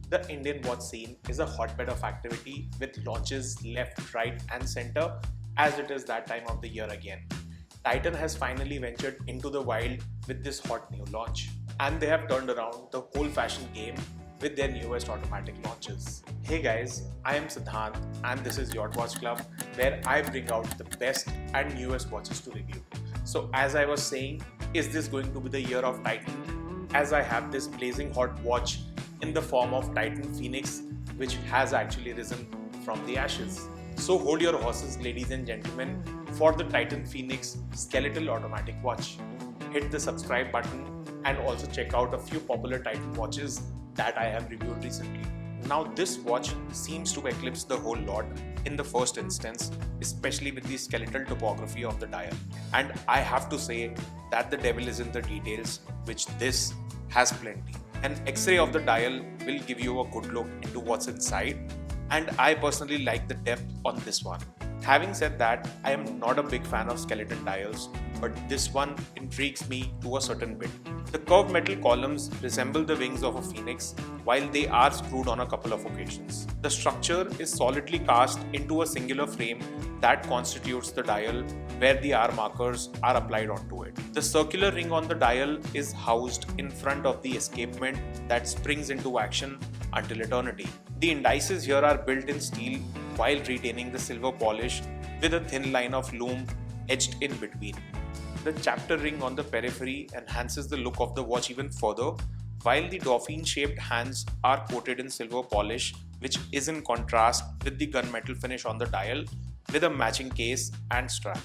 The Indian watch scene is a hotbed of activity with launches left, right, and center as it is that time of the year again. Titan has finally ventured into the wild with this hot new launch, and they have turned around the whole fashion game with their newest automatic launches. Hey guys, I am Siddhant and this is Yacht Watch Club, where I bring out the best and newest watches to review. So as I was saying, is this going to be the year of Titan? As I have this blazing hot watch in the form of Titan Phoenix, which has actually risen from the ashes. So hold your horses, ladies and gentlemen, for the Titan Phoenix Skeletal automatic watch. Hit the subscribe button and also check out a few popular Titan watches that I have reviewed recently. Now this watch seems to eclipse the whole lot in the first instance, especially with the skeletal topography of the dial. And I have to say that the devil is in the details, which this has plenty. An X-ray of the dial will give you a good look into what's inside, and I personally like the depth on this one. Having said that, I am not a big fan of skeleton dials, but this one intrigues me to a certain bit. The curved metal columns resemble the wings of a phoenix, while they are screwed on a couple of occasions. The structure is solidly cast into a singular frame that constitutes the dial, where the hour markers are applied onto it. The circular ring on the dial is housed in front of the escapement that springs into action until eternity. The indices here are built in steel while retaining the silver polish with a thin line of lume etched in between. The chapter ring on the periphery enhances the look of the watch even further, while the dolphin-shaped hands are coated in silver polish, which is in contrast with the gunmetal finish on the dial with a matching case and strap.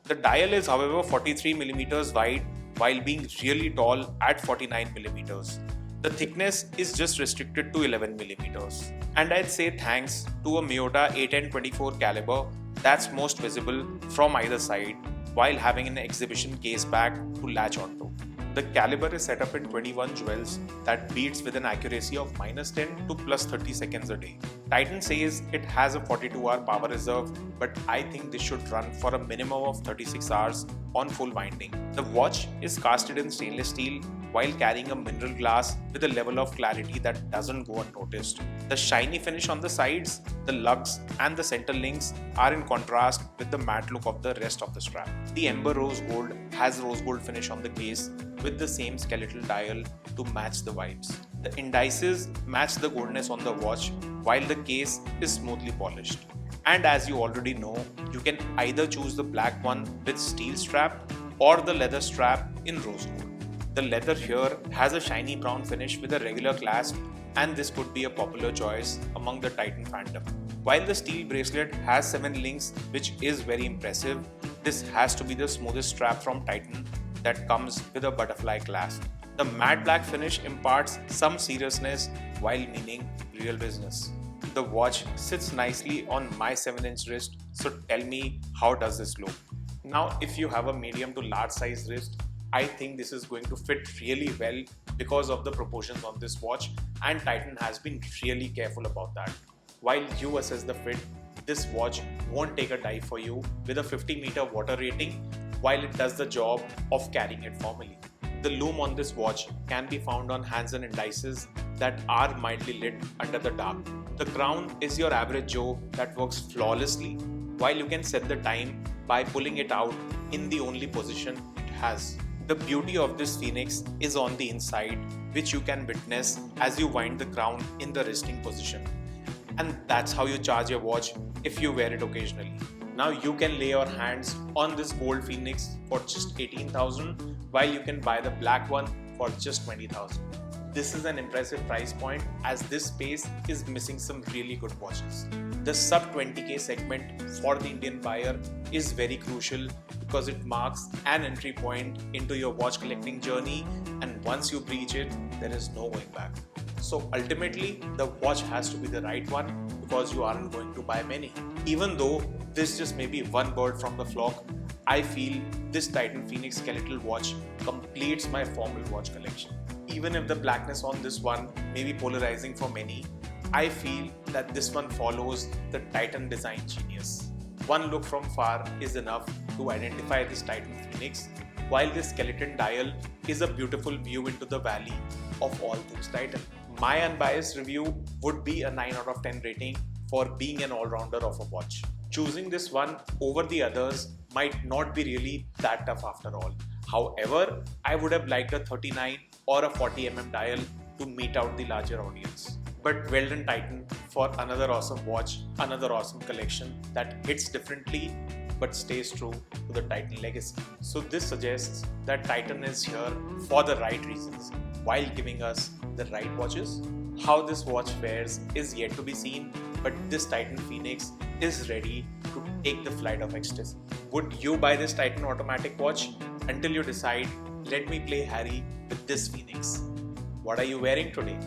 The dial is however 43mm wide while being really tall at 49mm. The thickness is just restricted to 11mm. And I'd say thanks to a Miyota 8N24 caliber that's most visible from either side while having an exhibition case back to latch onto. The caliber is set up in 21 jewels that beats with an accuracy of -10 to +30 seconds a day. Titan says it has a 42-hour power reserve, but I think this should run for a minimum of 36 hours on full winding. The watch is casted in stainless steel while carrying a mineral glass with a level of clarity that doesn't go unnoticed. The shiny finish on the sides, the lugs and the center links are in contrast with the matte look of the rest of the strap. The Ember Rose Gold has rose gold finish on the case with the same skeletal dial to match the vibes. The indices match the goldness on the watch while the case is smoothly polished. And as you already know, you can either choose the black one with steel strap or the leather strap in rose gold. The leather here has a shiny brown finish with a regular clasp, and this could be a popular choice among the Titan fandom. While the steel bracelet has 7 links, which is very impressive, this has to be the smoothest strap from Titan that comes with a butterfly clasp. The matte black finish imparts some seriousness while meaning real business. The watch sits nicely on my 7-inch wrist, so tell me, how does this look? Now if you have a medium to large size wrist, I think this is going to fit really well because of the proportions on this watch, and Titan has been really careful about that. While you assess the fit, this watch won't take a dive for you with a 50-meter water rating while it does the job of carrying it formally. The lume on this watch can be found on hands and indices that are mildly lit under the dark. The crown is your average Joe that works flawlessly, while you can set the time by pulling it out in the only position it has. The beauty of this Phoenix is on the inside, which you can witness as you wind the crown in the resting position. And that's how you charge your watch if you wear it occasionally. Now you can lay your hands on this gold Phoenix for just 18,000, while you can buy the black one for just 20,000. This is an impressive price point as this space is missing some really good watches. The sub 20k segment for the Indian buyer is very crucial because it marks an entry point into your watch collecting journey, and once you breach it, there is no going back. So ultimately, the watch has to be the right one because you aren't going to buy many. Even though this just may be one bird from the flock, I feel this Titan Phoenix Skeletal watch completes my formal watch collection. Even if the blackness on this one may be polarizing for many, I feel that this one follows the Titan design genius. One look from far is enough to identify this Titan Phoenix, while this skeleton dial is a beautiful view into the valley of all things Titan. My unbiased review would be a 9 out of 10 rating for being an all-rounder of a watch. Choosing this one over the others might not be really that tough after all. However, I would have liked a 39 or a 40mm dial to meet out the larger audience. But well done Titan for another awesome watch, another awesome collection that hits differently but stays true to the Titan legacy. So this suggests that Titan is here for the right reasons while giving us the right watches. How this watch fares is yet to be seen, but this Titan Phoenix is ready to take the flight of ecstasy. Would you buy this Titan automatic watch? Until you decide, let me play Harry with this Phoenix. What are you wearing today?